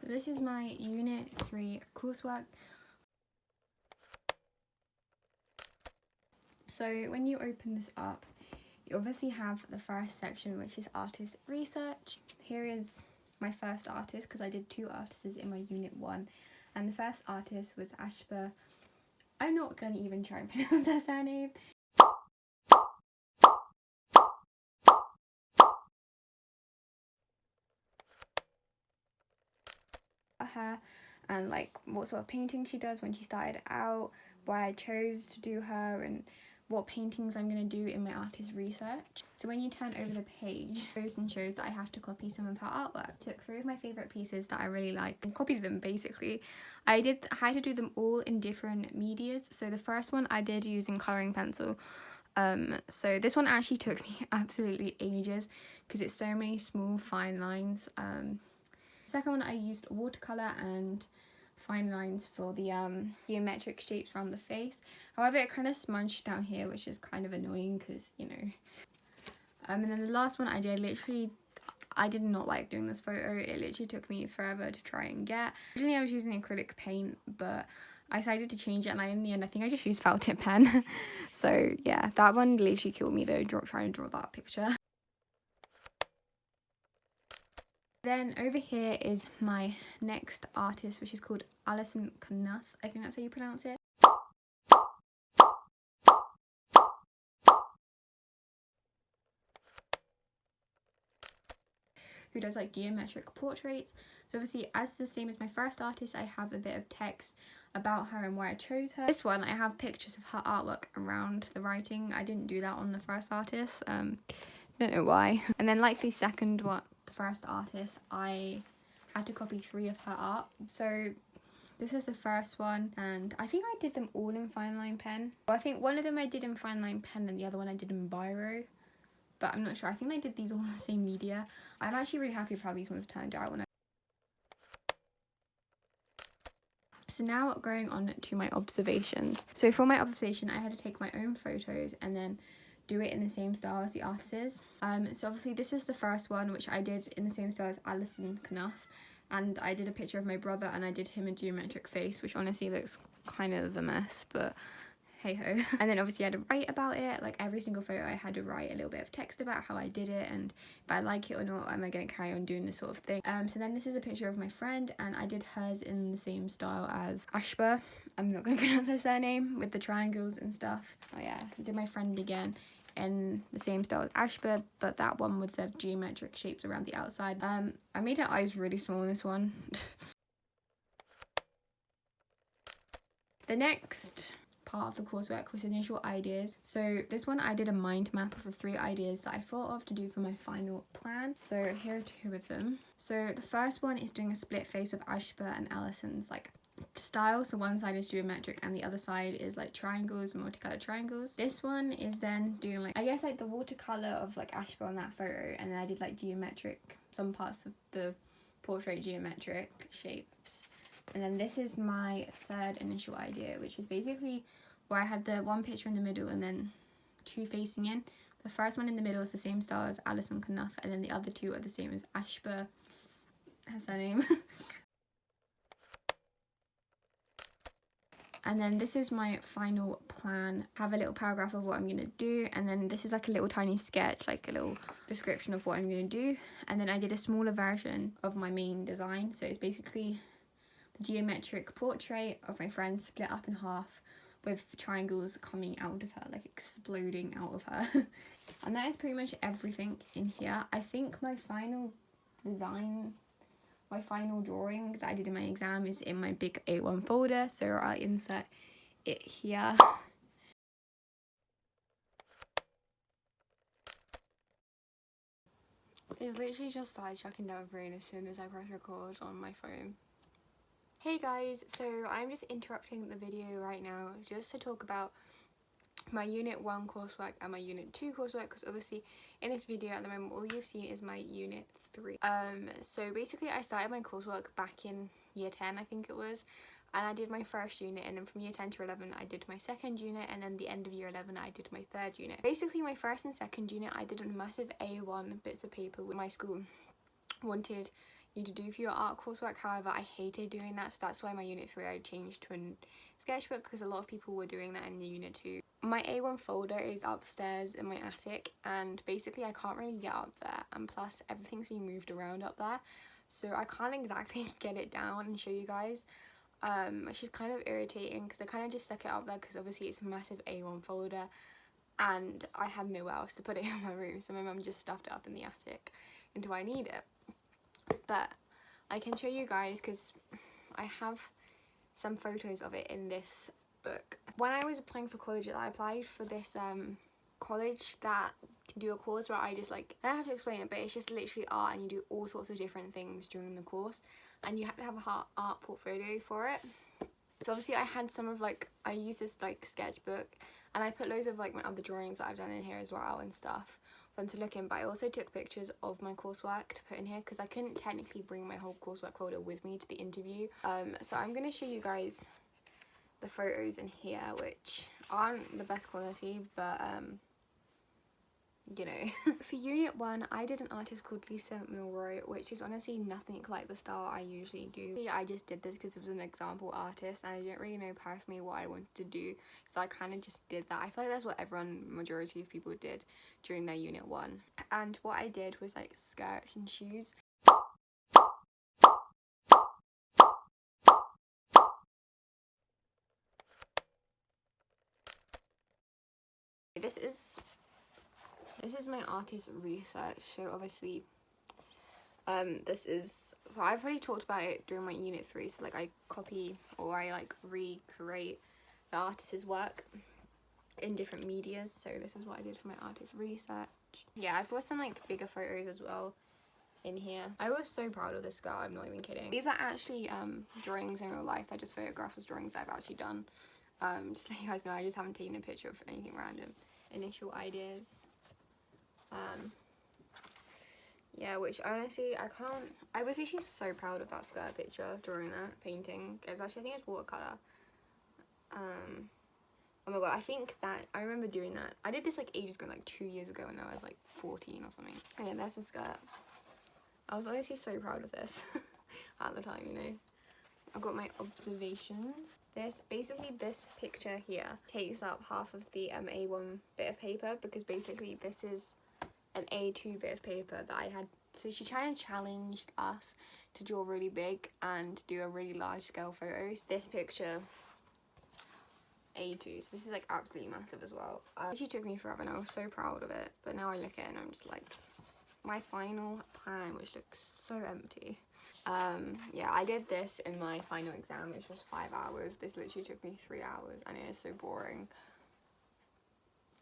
This is my Unit 3 coursework. So when you open this up, you obviously have the first section, which is Autism Research. Here is my first artist, because I did 2 artists in my Unit 1. And the first artist was Ashba. I'm not going to even try and pronounce her surname. Her and like what sort of painting she does when she started out, why I chose to do her, and what paintings I'm going to do in my artist research. So when you turn over the page, it goes and shows that I have to copy some of her artwork. Took 3 of my favourite pieces that I really liked and copied them basically. I had to do them all in different medias. So the first one I did using colouring pencil. So this one actually took me absolutely ages because it's so many small fine lines. Second one I used watercolour and fine lines for the geometric shapes around the face. However, it kind of smudged down here, which is kind of annoying because, you know. And then the last one I did, I did not like doing this photo. It literally took me forever to try and get. Originally I was using acrylic paint, but I decided to change it, and in the end I think I just used felt tip pen. So yeah, that one literally killed me though, trying to draw that picture. Then over here is my next artist, which is called Autism Research. I think that's how you pronounce it. Who does like geometric portraits. So obviously, as the same as my first artist, I have a bit of text about her and why I chose her. This one, I have pictures of her artwork around the writing. I didn't do that on the first artist. Don't know why. And then like the first artist, I had to copy 3 of her art. So this is the first one, and I think I did them all in fine line pen. Well, I think one of them I did in fine line pen and the other one I did in biro, but I'm not sure. I think I did these all in the same media. I'm actually really happy with how these ones turned out. So now going on to my observations. So for my observation, I had to take my own photos and then do it in the same style as the artists. So obviously this is the first one, which I did in the same style as Autism Research, and I did a picture of my brother and I did him a geometric face, which honestly looks kind of a mess, but hey ho. And then obviously I had to write about it. Like every single photo I had to write a little bit of text about how I did it and if I like it or not, am I going to carry on doing this sort of thing. So then this is a picture of my friend, and I did hers in the same style as Ashba. I'm not going to pronounce her surname, with the triangles and stuff. Oh yeah, I did my friend again in the same style as Ashba, but that one with the geometric shapes around the outside. I made her eyes really small in this one. The next part of the coursework was initial ideas. So this one I did a mind map of the 3 ideas that I thought of to do for my final plan. So here are 2 of them. So the first one is doing a split face of Ashba and Alison's like style. So one side is geometric and the other side is like triangles, multicolored triangles. This one is then doing like, I guess like the watercolor of like Ashba on that photo, and then I did like geometric, some parts of the portrait geometric shapes. And then this is my third initial idea, which is basically where I had the one picture in the middle and then 2 facing in. The first one in the middle is the same style as Autism Research, and then the other 2 are the same as Ashba. That's her name. And then this is my final plan. I have a little paragraph of what I'm going to do, and then this is like a little tiny sketch, like a little description of what I'm going to do. And then I did a smaller version of my main design. So it's basically the geometric portrait of my friend split up in half with triangles coming out of her, like exploding out of her. And that is pretty much everything in here. I think my final design, my final drawing that I did in my exam is in my big A1 folder, so I'll insert it here. It's literally just started chucking down rain as soon as I press record on my phone. Hey guys, so I'm just interrupting the video right now just to talk about my Unit 1 coursework and my Unit 2 coursework, because obviously in this video at the moment all you've seen is my Unit 3. So basically I started my coursework back in year 10 I think it was, and I did my first unit, and then from year 10 to 11 I did my second unit, and then the end of year 11 I did my third unit. Basically my first and second unit I did on massive A1 bits of paper with my school wanted you to do for your art coursework. However, I hated doing that, so that's why my unit 3 I changed to a sketchbook, because a lot of people were doing that in the unit 2. My A1 folder is upstairs in my attic, and basically I can't really get up there, and plus everything's being moved around up there, so I can't exactly get it down and show you guys, which is kind of irritating, because I kind of just stuck it up there because obviously it's a massive A1 folder and I had nowhere else to put it in my room, so my mum just stuffed it up in the attic until I need it. But I can show you guys because I have some photos of it in this book. When I was applying for colleges, I applied for this college that can do a course where I just like, I don't have to explain it, but it's just literally art and you do all sorts of different things during the course, and you have to have a art portfolio for it. So obviously I had some of like, I used this like sketchbook, and I put loads of like my other drawings that I've done in here as well and stuff for them to look in, but I also took pictures of my coursework to put in here because I couldn't technically bring my whole coursework folder with me to the interview. So I'm going to show you guys the photos in here, which aren't the best quality, but you know. For unit 1, I did an artist called Lisa Milroy, which is honestly nothing like the style I usually do. I just did this because it was an example artist and I didn't really know personally what I wanted to do, so I kind of just did that. I feel like that's what majority of people did during their unit 1. And what I did was like skirts and shoes. This is my artist research, so obviously so I've already talked about it during my unit 3, so like I copy or I like recreate the artist's work in different medias, so this is what I did for my artist research. Yeah, I've got some like bigger photos as well in here. I was so proud of this girl, I'm not even kidding. These are actually drawings in real life. I just photographed as drawings I've actually done. Just so you guys know, I just haven't taken a picture of anything random. Initial ideas. Yeah, which honestly I was actually so proud of that skirt picture during that painting. It's actually, I think it's watercolour. Oh my god, I think that I remember doing that. I did this like ages ago, like 2 years ago when I was like 14 or something. Oh yeah, there's the skirts. I was honestly so proud of this at the time, you know. I've got my observations. This picture here takes up half of the A1 bit of paper, because basically this is an A2 bit of paper that I had. So she kind of challenged us to draw really big and do a really large scale photos. This picture, A2, so this is like absolutely massive as well. She took me forever and I was so proud of it, but now I look at it and I'm just like, my final plan, which looks so empty. Yeah, I did this in my final exam, which was 5 hours. This literally took me 3 hours and it is so boring.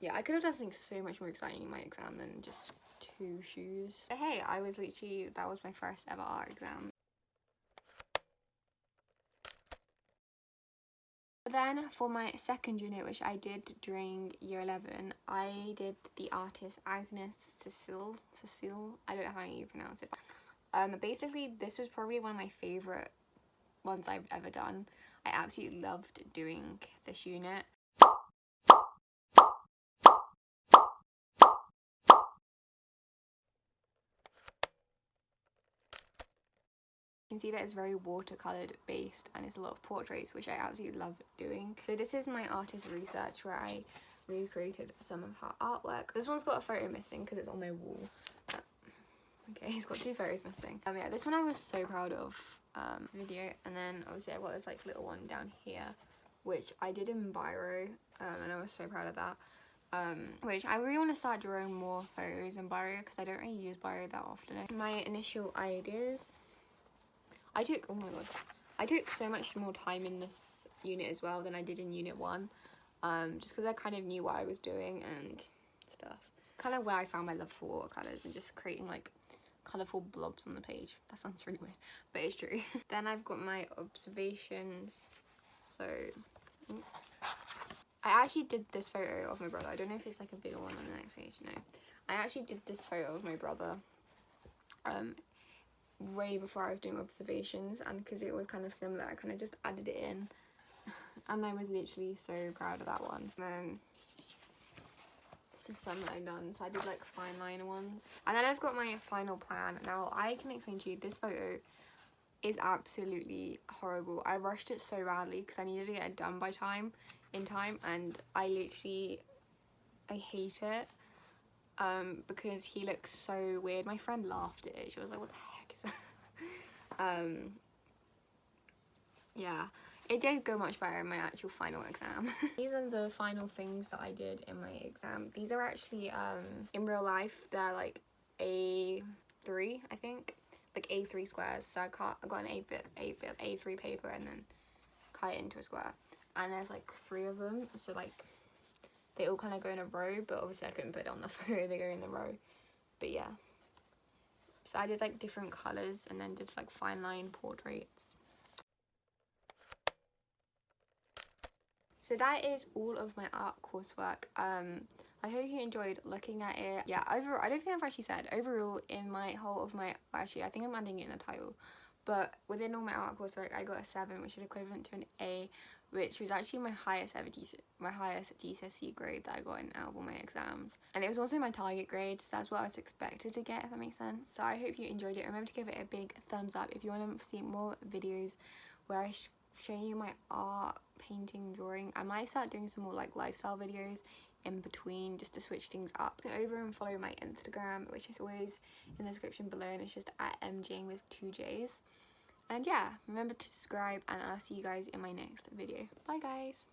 Yeah, I could have done something so much more exciting in my exam than just 2 shoes. But hey, that was my first ever art exam. Then for my second unit, which I did during year 11, I did the artist Agnes Cecile, I don't know how you pronounce it. Basically this was probably one of my favourite ones I've ever done. I absolutely loved doing this unit. You can see that it's very watercoloured based and it's a lot of portraits, which I absolutely love doing. So this is my artist research where I recreated some of her artwork. This one's got a photo missing because it's on my wall. Okay, it's got 2 photos missing. Yeah, this one I was so proud of. Video, and then obviously I've got this like little one down here, which I did in Biro, and I was so proud of that. Which I really want to start drawing more photos in Biro because I don't really use Biro that often. My initial ideas, I took so much more time in this unit as well than I did in unit 1, just because I kind of knew what I was doing and stuff. Kind of where I found my love for watercolours and just creating like colourful blobs on the page. That sounds really weird, but it's true. Then I've got my observations. So I actually did this photo of my brother. I don't know if it's like a bigger one on the next page. No, I actually did this photo of my brother way before I was doing observations, and because it was kind of similar, I kind of just added it in, and I was literally so proud of that one. And then that's the sum that I've done. So I did like fine liner ones. And then I've got my final plan. Now I can explain to you, this photo is absolutely horrible. I rushed it so badly because I needed to get it done in time, and I hate it because he looks so weird. My friend laughed at it. She was like, what the heck is that? Yeah, it did go much better in my actual final exam. These are the final things that I did in my exam. These are actually in real life, they're like A3, I think, like A3 squares. So I got an A3 paper and then cut it into a square, and there's like 3 of them, so like they all kind of go in a row, but obviously I couldn't put it on the photo, they go in the row. But yeah, so I did like different colours and then did like fine line portraits. So that is all of my art coursework. I hope you enjoyed looking at it. Yeah, overall, I don't think I've actually said, overall in my whole of my, actually I think I'm adding it in the title, but within all my art coursework I got a 7, which is equivalent to an A, which was actually my highest GCSE grade that I got in out of all my exams. And it was also my target grade, so that's what I was expected to get, if that makes sense. So I hope you enjoyed it. Remember to give it a big thumbs up if you want to see more videos where I show you my art, painting, drawing. I might start doing some more like lifestyle videos in between just to switch things up. Go over and follow my Instagram, which is always in the description below, and it's just at mjing with 2 J's. And yeah, remember to subscribe, and I'll see you guys in my next video. Bye guys.